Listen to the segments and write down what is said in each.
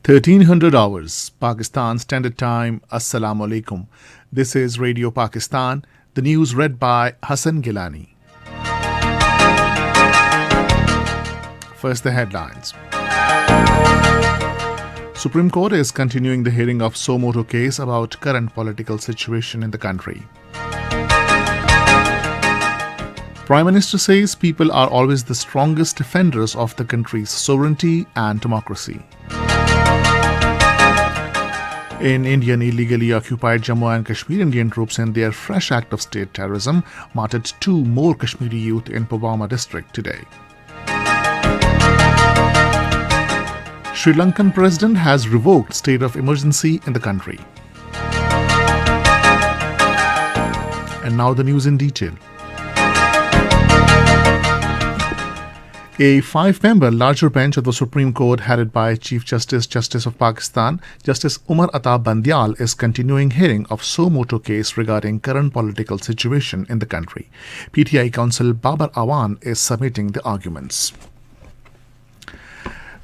1300 hours, Pakistan Standard Time. Assalamu alaikum. This is Radio Pakistan. The news read by Hassan Gilani. First, the headlines. Supreme Court is continuing the hearing of suo motu case about current political situation in the country. Prime Minister says people are always the strongest defenders of the country's sovereignty and democracy. In Indian illegally occupied Jammu and Kashmir, Indian troops in their fresh act of state terrorism martyred 2 more Kashmiri youth in Pulwama district today. Sri Lankan president has revoked state of emergency in the country. And now the news in detail. A 5-member larger bench of the Supreme Court, headed by Chief Justice of Pakistan, Justice Umar Ata Bandial, is continuing hearing of suo motu case regarding current political situation in the country. PTI counsel Babar Awan is submitting the arguments.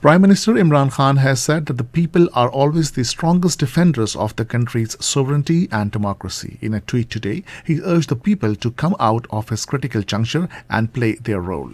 Prime Minister Imran Khan has said that the people are always the strongest defenders of the country's sovereignty and democracy. In a tweet today, he urged the people to come out of his critical juncture and play their role.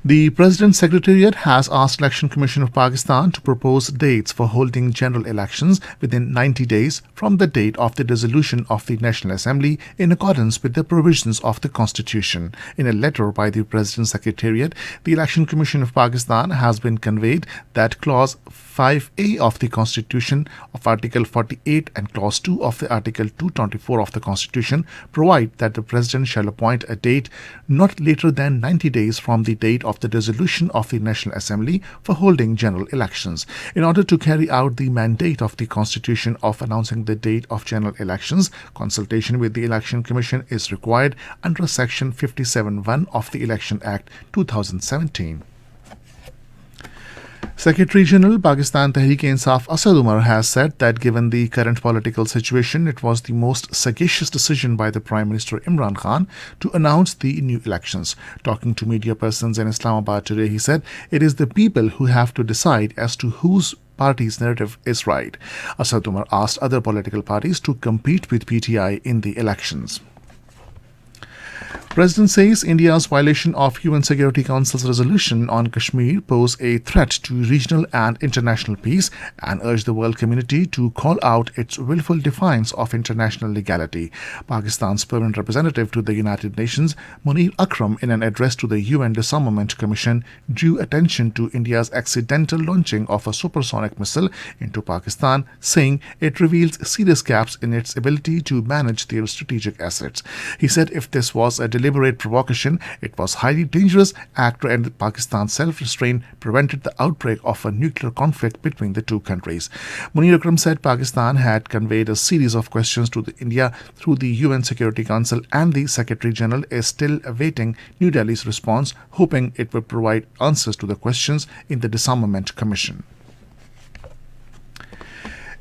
The President's Secretariat has asked Election Commission of Pakistan to propose dates for holding general elections within 90 days from the date of the dissolution of the National Assembly in accordance with the provisions of the Constitution. In a letter by the President's Secretariat, the Election Commission of Pakistan has been conveyed that Clause 5A of the Constitution of Article 48 and Clause 2 of the Article 224 of the Constitution provide that the President shall appoint a date not later than 90 days from the date of the dissolution of the National Assembly for holding general elections. In order to carry out the mandate of the Constitution of announcing the date of general elections, consultation with the Election Commission is required under Section 57(1) of the Election Act 2017. Secretary General Pakistan TehreekInsaf Asad Umar has said that given the current political situation, it was the most sagacious decision by the Prime Minister Imran Khan to announce the new elections. Talking to media persons in Islamabad today, he said, "It is the people who have to decide as to whose party's narrative is right." Asad Umar asked other political parties to compete with PTI in the elections. President says India's violation of UN Security Council's resolution on Kashmir pose a threat to regional and international peace and urged the world community to call out its willful defiance of international legality. Pakistan's permanent representative to the United Nations, Munir Akram, in an address to the UN Disarmament Commission, drew attention to India's accidental launching of a supersonic missile into Pakistan, saying it reveals serious gaps in its ability to manage their strategic assets. He said if this was a deliberate provocation, it was highly dangerous act and Pakistan's self-restraint prevented the outbreak of a nuclear conflict between the two countries. Munir Akram said Pakistan had conveyed a series of questions to India through the UN Security Council and the Secretary General is still awaiting New Delhi's response, hoping it will provide answers to the questions in the Disarmament Commission.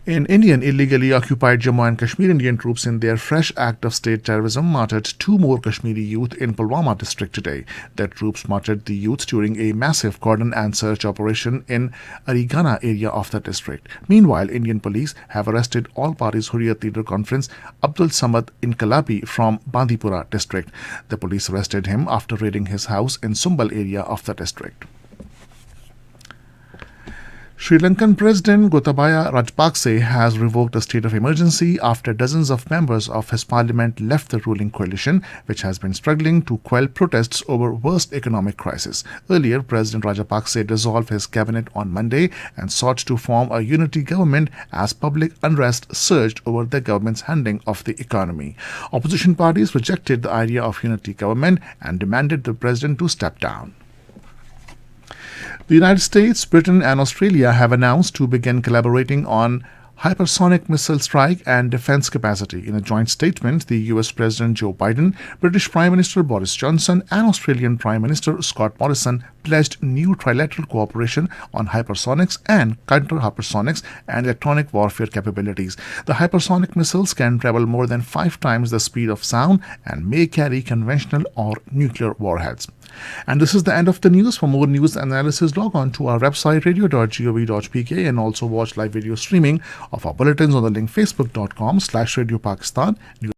In Indian illegally occupied Jammu and Kashmir, Indian troops in their fresh act of state terrorism martyred 2 more Kashmiri youth in Pulwama district today. The troops martyred the youth during a massive cordon and search operation in Arigana area of the district. Meanwhile, Indian police have arrested all parties Hurriyat Leader Conference Abdul Samad Inkalabi from Bandipora district. The police arrested him after raiding his house in Sumbal area of the district. Sri Lankan President Gotabaya Rajapakse has revoked a state of emergency after dozens of members of his parliament left the ruling coalition, which has been struggling to quell protests over worst economic crisis. Earlier, President Rajapakse dissolved his cabinet on Monday and sought to form a unity government as public unrest surged over the government's handling of the economy. Opposition parties rejected the idea of unity government and demanded the president to step down. The United States, Britain and Australia have announced to begin collaborating on hypersonic missile strike and defense capacity. In a joint statement, the US President Joe Biden, British Prime Minister Boris Johnson, and Australian Prime Minister Scott Morrison pledged new trilateral cooperation on hypersonics and counter-hypersonics and electronic warfare capabilities. The hypersonic missiles can travel more than 5 times the speed of sound and may carry conventional or nuclear warheads. And this is the end of the news. For more news and analysis, log on to our website radio.gov.pk and also watch live video streaming of our bulletins on the link facebook.com/Radio Pakistan.